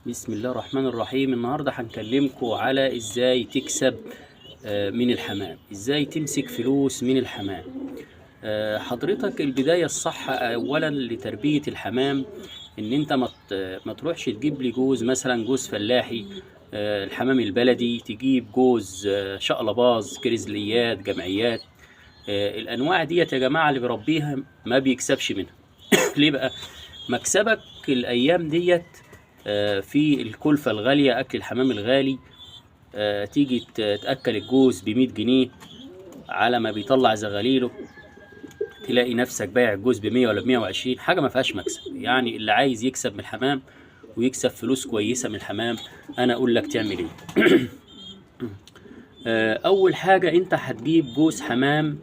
بسم الله الرحمن الرحيم. النهاردة هنكلمكم على ازاي تكسب من الحمام، ازاي تمسك فلوس من الحمام. حضرتك البداية الصح اولا لتربية الحمام ان انت ما تروحش تجيب لي جوز، مثلا جوز فلاحي، الحمام البلدي، تجيب جوز شقلباز، كريزليات، جمعيات. الانواع ديت يا جماعة اللي بيربيها ما بيكسبش منها. ليه بقى؟ مكسبك الايام ديت في الكلفة الغالية، أكل الحمام الغالي. تيجي تأكل الجوز ب100 جنيه، على ما بيطلع زغاليله تلاقي نفسك بايع الجوز ب100 ولا ب120. حاجة ما فيهاش مكسب. يعني اللي عايز يكسب من الحمام ويكسب فلوس كويسة من الحمام، أنا أقول لك تعمل إيه. أول حاجة أنت هتجيب جوز حمام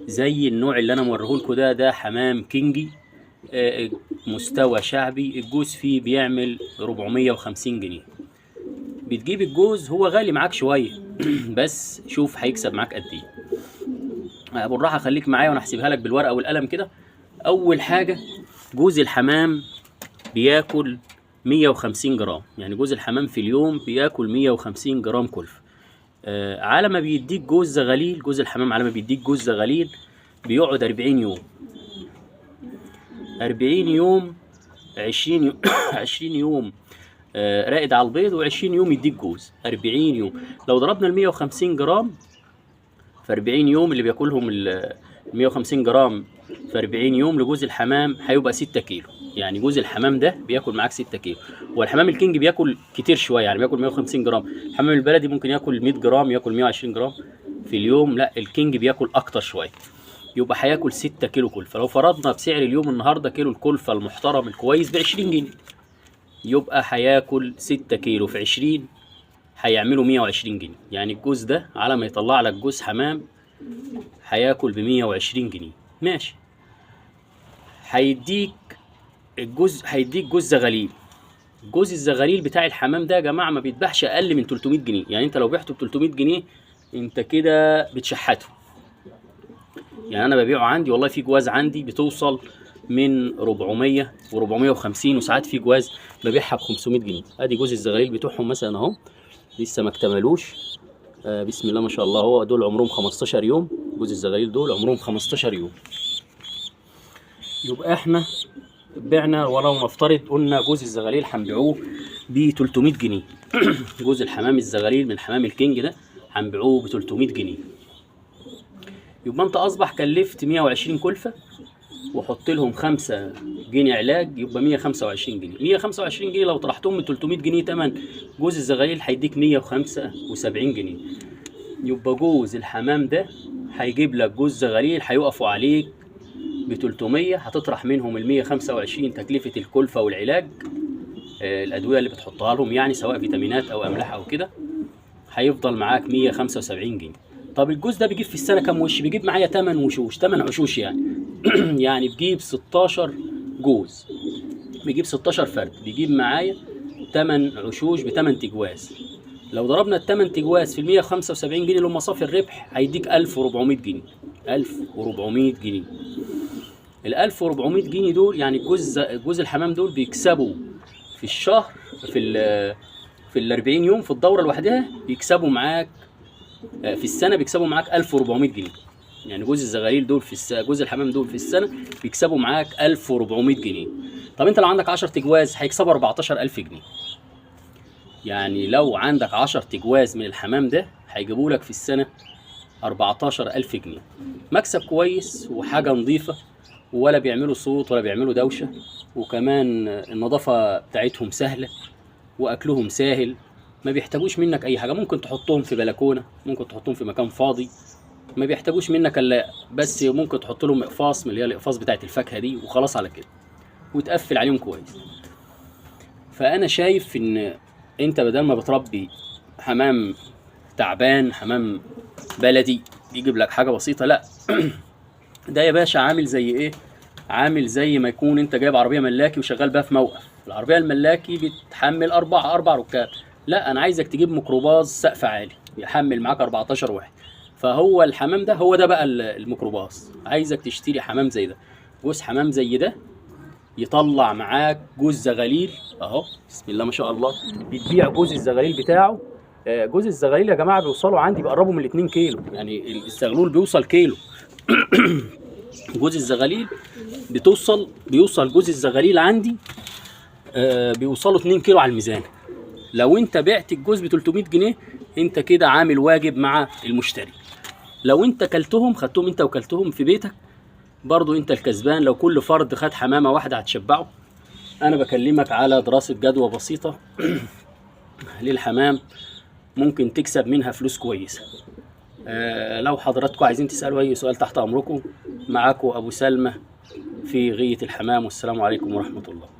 زي النوع اللي أنا موريهولكوا ده حمام كينجي، مستوى شعبي. الجوز فيه بيعمل 450 جنيه. بتجيب الجوز، هو غالي معاك شويه بس شوف هيكسب معاك قد ايه. بالراحه خليك معايا وانا هحسبها لك بالورقه والقلم كده. اول حاجه، جوز الحمام بياكل 150 جرام، يعني جوز الحمام في اليوم بياكل 150 جرام كلفه. على ما بيديك جوز زغليل، جوز الحمام على ما بيديك جوز زغليل بيقعد 40 يوم. 40 يوم، 20 يوم 20 يوم راقد على البيض، و20 يوم يديك جوز. 40 يوم لو ضربنا ال 150 جرام في 40 يوم، اللي بياكلهم ال 150 جرام في 40 يوم لجوز الحمام هيبقى 6 كيلو. يعني جوز الحمام ده بياكل معاك 6 كيلو. والحمام الكينج بياكل كتير شويه، يعني بياكل 150 جرام. الحمام البلدي ممكن ياكل 100 جرام، ياكل 120 جرام في اليوم. لا، الكينج بياكل اكتر شويه. يبقى هياكل 6 كيلو كلفه. لو فرضنا بسعر اليوم النهارده كيلو الكلفه المحترم الكويس ب 20 جنيه، يبقى هياكل 6 كيلو في 20 هيعملوا 120 جنيه. يعني الجوز ده على ما يطلع لك جوز حمام هياكل ب120 جنيه. ماشي. هيديك هيديك جوز زغاليل. جوز الزغاليل بتاع الحمام ده يا جماعه ما بيتباعش اقل من 300 جنيه. يعني انت لو بعته ب 300 جنيه انت كده بتشحته. يعني انا ببيعه عندي، والله في جواز عندي بتوصل من 400 و450، وساعات في جواز ببيعها ب 500 جنيه. ادي جوز الزغاليل بتوعهم مثلا اهو، لسه ما اكتملوش. بسم الله ما شاء الله. هو دول عمرهم 15 يوم. جوز الزغاليل دول عمرهم 15 يوم. يبقى احنا بعنا، ولو نفترض قلنا جوز الزغاليل هنبيعوه ب 300 جنيه. جوز الحمام الزغاليل من حمام الكينج ده هنبيعوه ب 300 جنيه. يبقى انت اصبح كلفت 120 كلفه، وحط لهم 5 جنيه علاج، يبقى 125 جنيه. 125 جنيه لو طرحتهم من 300 جنيه تمن جوز الزغاليل هيديك 175 جنيه. يبقى جوز الحمام ده هيجيب لك جوز زغاليل هيقفوا عليك ب 300. هتطرح منهم ال 125 تكلفة الكلفة والعلاج، الأدوية اللي بتحطها لهم، يعني سواء فيتامينات أو أملاح أو كده، هيفضل معاك 175 جنيه. طب الجوز ده بيجيب في السنة كام وش؟ بيجيب معايا 8 وشوش، 8 عشوش يعني. يعني بيجيب 16 جوز، بيجيب 16 فرد، بيجيب معايا 8 عشوش ب 8 تجواز. لو ضربنا الثمان تجواز في ال 175 جنيه اللي هم صافي الربح هيديك 1400 جنيه. 1400 جنيه. ال 1400 جنيه دول يعني جوز الحمام دول بيكسبوا في الشهر، في ال 40 يوم في الدوره لوحدها بيكسبوا معاك، في السنه بيكسبوا معاك 1400 جنيه. يعني جوز الزغاليل دول جوز الحمام دول في السنه بيكسبوا معاك 1400 جنيه. طب انت لو عندك 10 تجواز هيكسبوا 14000 جنيه. يعني لو عندك 10 تجواز من الحمام ده هيجيبوا لك في السنة 14000 جنيه. مكسب كويس وحاجة نظيفة، ولا بيعملوا صوت ولا بيعملوا دوشة، وكمان النظافة بتاعتهم سهلة وأكلهم سهل. ما بيحتاجوش منك أي حاجة. ممكن تحطهم في بلكونة، ممكن تحطهم في مكان فاضي، ما بيحتاجوش منك إلا بس ممكن تحط لهم إقفاص من اللي هي الإقفاص بتاعت الفاكهة دي، وخلاص على كده، وتقفل عليهم كويس. فأنا شايف إن انت بدل ما بتربي حمام تعبان، حمام بلدي بيجيب لك حاجه بسيطه، لا. ده يا باشا عامل زي ايه؟ عامل زي ما يكون انت جايب عربيه ملاكي وشغال بيها في موقف. العربيه الملاكي بتحمل اربع ركاب، لا انا عايزك تجيب ميكروباص سقف عالي يحمل معاك 14 واحد. فهو الحمام ده هو ده بقى الميكروباص. عايزك تشتري حمام زي ده، جوز حمام زي ده يطلع معاك جوز زغاليل اهو، بسم الله ما شاء الله. بتبيع جوز الزغاليل بتاعه. جوز الزغاليل يا جماعه بيوصلوا عندي بيقربوا من 2 كيلو، يعني الزغلول بيوصل كيلو. جوز الزغاليل بيوصل جوز الزغاليل عندي بيوصلوا 2 كيلو على الميزان. لو انت بعت الجوز ب 300 جنيه انت كده عامل واجب مع المشتري. لو انت كلتهم خدتهم انت وكلتهم في بيتك برضو انت الكسبان. لو كل فرد خد حمامة واحدة هتشبعه. انا بكلمك على دراسة جدوى بسيطة للحمام، ممكن تكسب منها فلوس كويسة. لو حضراتكم عايزين تسألوا اي سؤال تحت امركم. معاكم ابو سلمى في غية الحمام، والسلام عليكم ورحمة الله.